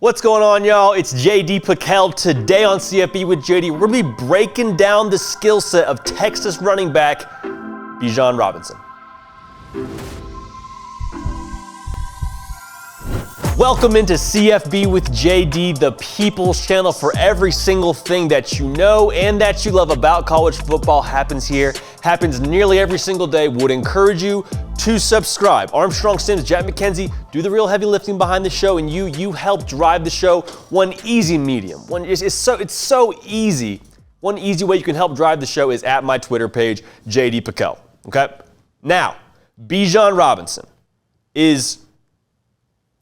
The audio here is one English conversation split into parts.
What's going on, y'all? It's JD Pickell. Today on CFB with JD, we're going to be breaking down the skill set of Texas running back Bijan Robinson. Welcome into CFB with JD, the people's channel for every single thing that you know and that you love about college football happens here, happens nearly every single day. Would encourage you to subscribe. Armstrong Sims, Jack McKenzie do the real heavy lifting behind the show, and you help drive the show. One easy medium. It's so easy. One easy way you can help drive the show is at my Twitter page, JD Pickell. Okay? Now, Bijan Robinson is,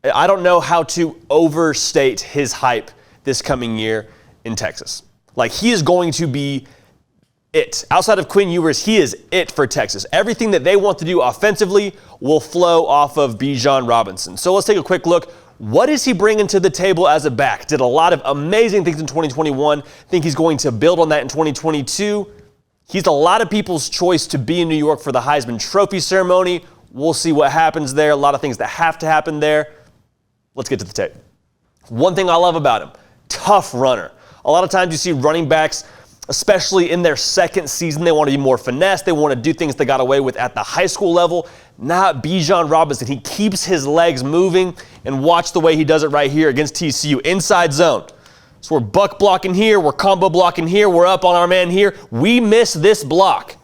I don't know how to overstate his hype this coming year in Texas. Like, he is going to be it. Outside of Quinn Ewers, he is it for Texas. Everything that they want to do offensively will flow off of Bijan Robinson. So let's take a quick look. What is he bringing to the table as a back? Did a lot of amazing things in 2021. Think he's going to build on that in 2022. He's a lot of people's choice to be in New York for the Heisman Trophy ceremony. We'll see what happens there. A lot of things that have to happen there. Let's get to the tape. One thing I love about him, tough runner. A lot of times you see running backs, especially in their second season, they want to be more finesse. They want to do things they got away with at the high school level. Not Bijan Robinson. He keeps his legs moving, and watch the way he does it right here against TCU. Inside zone. So we're buck blocking here. We're combo blocking here. We're up on our man here. We miss this block.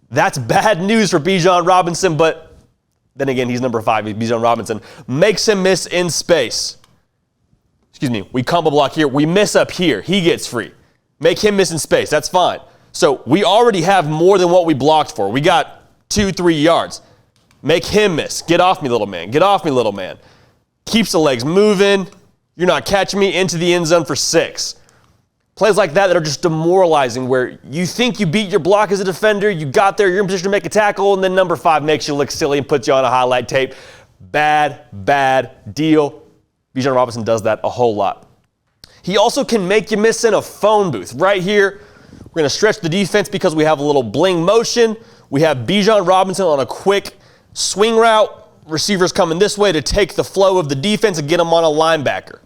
That's bad news for Bijan Robinson, but then again, he's number 5. Bijan Robinson makes him miss in space. We combo block here. We miss up here. He gets free. Make him miss in space. That's fine. So we already have more than what we blocked for. We got 2-3 yards. Make him miss. Get off me, little man. Get off me, little man. Keeps the legs moving. You're not catching me into the end zone for 6. Plays like that are just demoralizing, where you think you beat your block as a defender, you got there, you're in position to make a tackle, and then number 5 makes you look silly and puts you on a highlight tape. Bad deal. Bijan Robinson does that a whole lot. He also can make you miss in a phone booth. Right here, we're going to stretch the defense because we have a little bling motion. We have Bijan Robinson on a quick swing route. Receivers coming this way to take the flow of the defense and get him on a linebacker.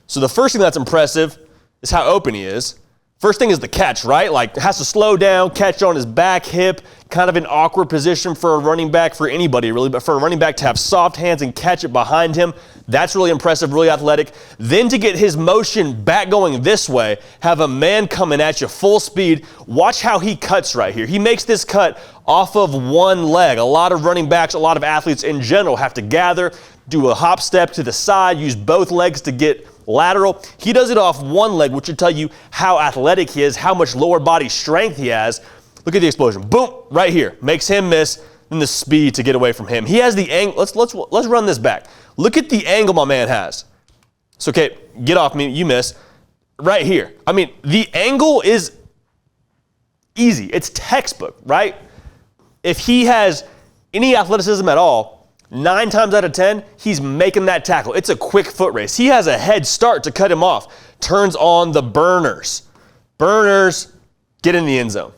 So the first thing that's impressive is how open he is. First thing is the catch, right? Like, has to slow down, catch on his back hip, kind of an awkward position for a running back, for anybody really, but for a running back to have soft hands and catch it behind him, that's really impressive, really athletic. Then to get his motion back going this way, have a man coming at you full speed. Watch how he cuts right here. He makes this cut off of one leg. A lot of running backs, a lot of athletes in general have to gather, do a hop step to the side, use both legs to get lateral. He does it off one leg, which will tell you how athletic he is, how much lower body strength he has. Look at the explosion. Boom, right here. Makes him miss, and the speed to get away from him. He has the angle. Let's run this back. Look at the angle my man has. So, okay, get off me. You miss. Right here. I mean, the angle is easy. It's textbook, right? If he has any athleticism at all, 9 times out of 10, he's making that tackle. It's a quick foot race. He has a head start to cut him off. Turns on the burners. Burners, get in the end zone.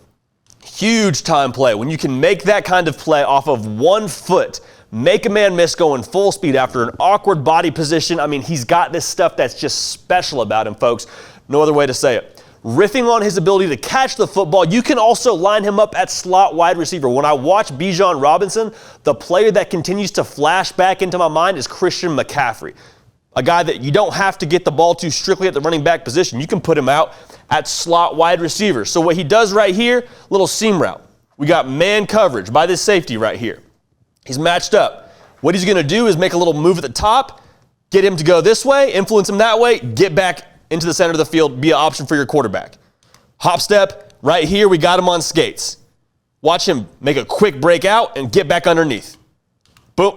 Huge time play. When you can make that kind of play off of 1 foot, make a man miss going full speed after an awkward body position. I mean, he's got this stuff that's just special about him, folks. No other way to say it. Riffing on his ability to catch the football, you can also line him up at slot wide receiver. When I watch Bijan Robinson, the player that continues to flash back into my mind is Christian McCaffrey, a guy that you don't have to get the ball to strictly at the running back position. You can put him out at slot wide receiver. So what he does right here, little seam route. We got man coverage by this safety right here. He's matched up. What he's going to do is make a little move at the top, get him to go this way, influence him that way, get back into the center of the field, be an option for your quarterback. Hop step, right here, we got him on skates. Watch him make a quick break out and get back underneath. Boom.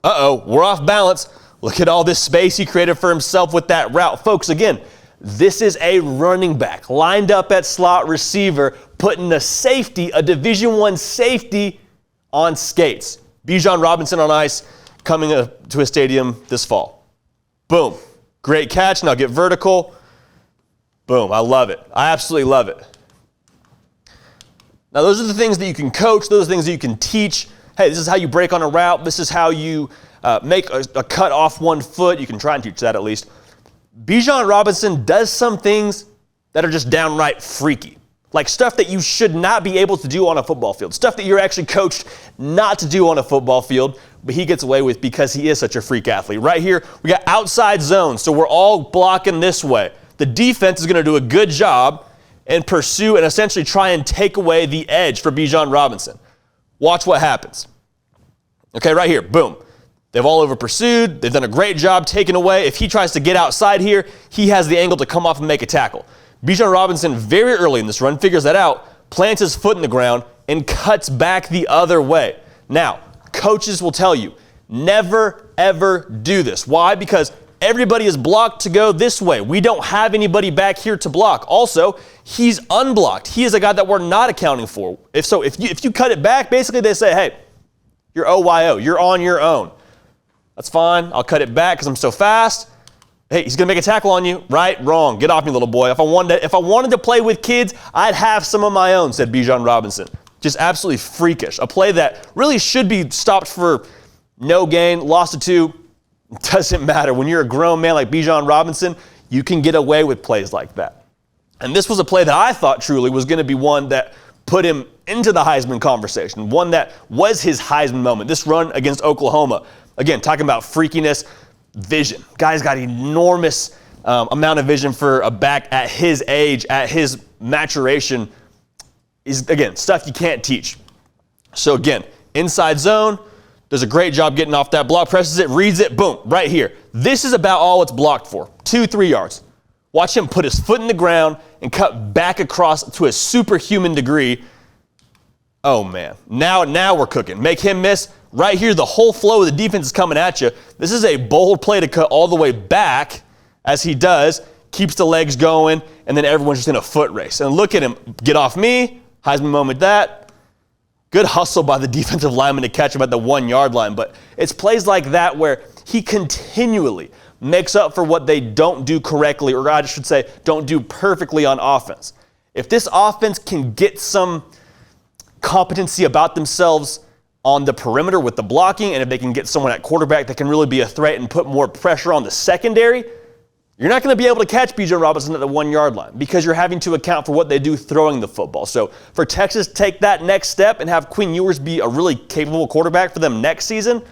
Uh-oh, we're off balance. Look at all this space he created for himself with that route. Folks, again, this is a running back lined up at slot receiver, putting a safety, a Division I safety, on skates. Bijan Robinson on ice, coming to a stadium this fall. Boom. Great catch. Now get vertical. Boom. I love it. I absolutely love it. Now, those are the things that you can coach. Those are the things that you can teach. Hey, this is how you break on a route. This is how you make a cut off 1 foot. You can try and teach that at least. Bijan Robinson does some things that are just downright freaky. Like stuff that you should not be able to do on a football field. Stuff that you're actually coached not to do on a football field, but he gets away with because he is such a freak athlete. Right here, we got outside zone, so we're all blocking this way. The defense is going to do a good job and pursue and essentially try and take away the edge for Bijan Robinson. Watch what happens. Okay, right here, boom. They've all over pursued. They've done a great job taking away. If he tries to get outside here, he has the angle to come off and make a tackle. Bijan Robinson, very early in this run, figures that out, plants his foot in the ground, and cuts back the other way. Now, coaches will tell you, never, ever do this. Why? Because everybody is blocked to go this way. We don't have anybody back here to block. Also, he's unblocked. He is a guy that we're not accounting for. If you cut it back, basically they say, hey, you're OYO. You're on your own. That's fine. I'll cut it back because I'm so fast. Hey, he's going to make a tackle on you. Right? Wrong. Get off me, little boy. If I wanted to play with kids, I'd have some of my own, said Bijan Robinson. Just absolutely freakish. A play that really should be stopped for no gain, loss to 2. Doesn't matter. When you're a grown man like Bijan Robinson, you can get away with plays like that. And this was a play that I thought truly was going to be one that put him into the Heisman conversation, one that was his Heisman moment. This run against Oklahoma, again, talking about freakiness, vision. Guy's got enormous amount of vision for a back at his age, at his maturation, is, again, stuff you can't teach. So again, inside zone, does a great job getting off that block, presses it, reads it, boom, right here. This is about all it's blocked for, 2-3 yards. Watch him put his foot in the ground and cut back across to a superhuman degree. Oh, man. Now we're cooking. Make him miss. Right here, the whole flow of the defense is coming at you. This is a bold play to cut all the way back, as he does, keeps the legs going, and then everyone's just in a foot race. And look at him. Get off me. Heisman moment that. Good hustle by the defensive lineman to catch him at the 1-yard line. But it's plays like that where he continually makes up for what they don't do correctly, or I should say, don't do perfectly on offense. If this offense can get some competency about themselves on the perimeter with the blocking, and if they can get someone at quarterback that can really be a threat and put more pressure on the secondary, you're not going to be able to catch Bijan Robinson at the 1-yard line because you're having to account for what they do throwing the football. So for Texas to take that next step and have Quinn Ewers be a really capable quarterback for them next season,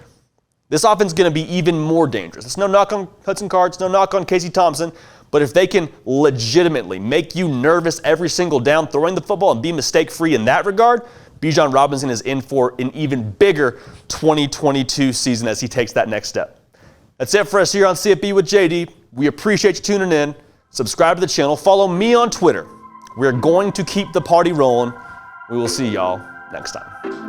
this offense is going to be even more dangerous. It's no knock on Hudson Card, it's no knock on Casey Thompson, but if they can legitimately make you nervous every single down throwing the football and be mistake-free in that regard, Bijan Robinson is in for an even bigger 2022 season as he takes that next step. That's it for us here on CFB with JD. We appreciate you tuning in. Subscribe to the channel. Follow me on Twitter. We're going to keep the party rolling. We will see y'all next time.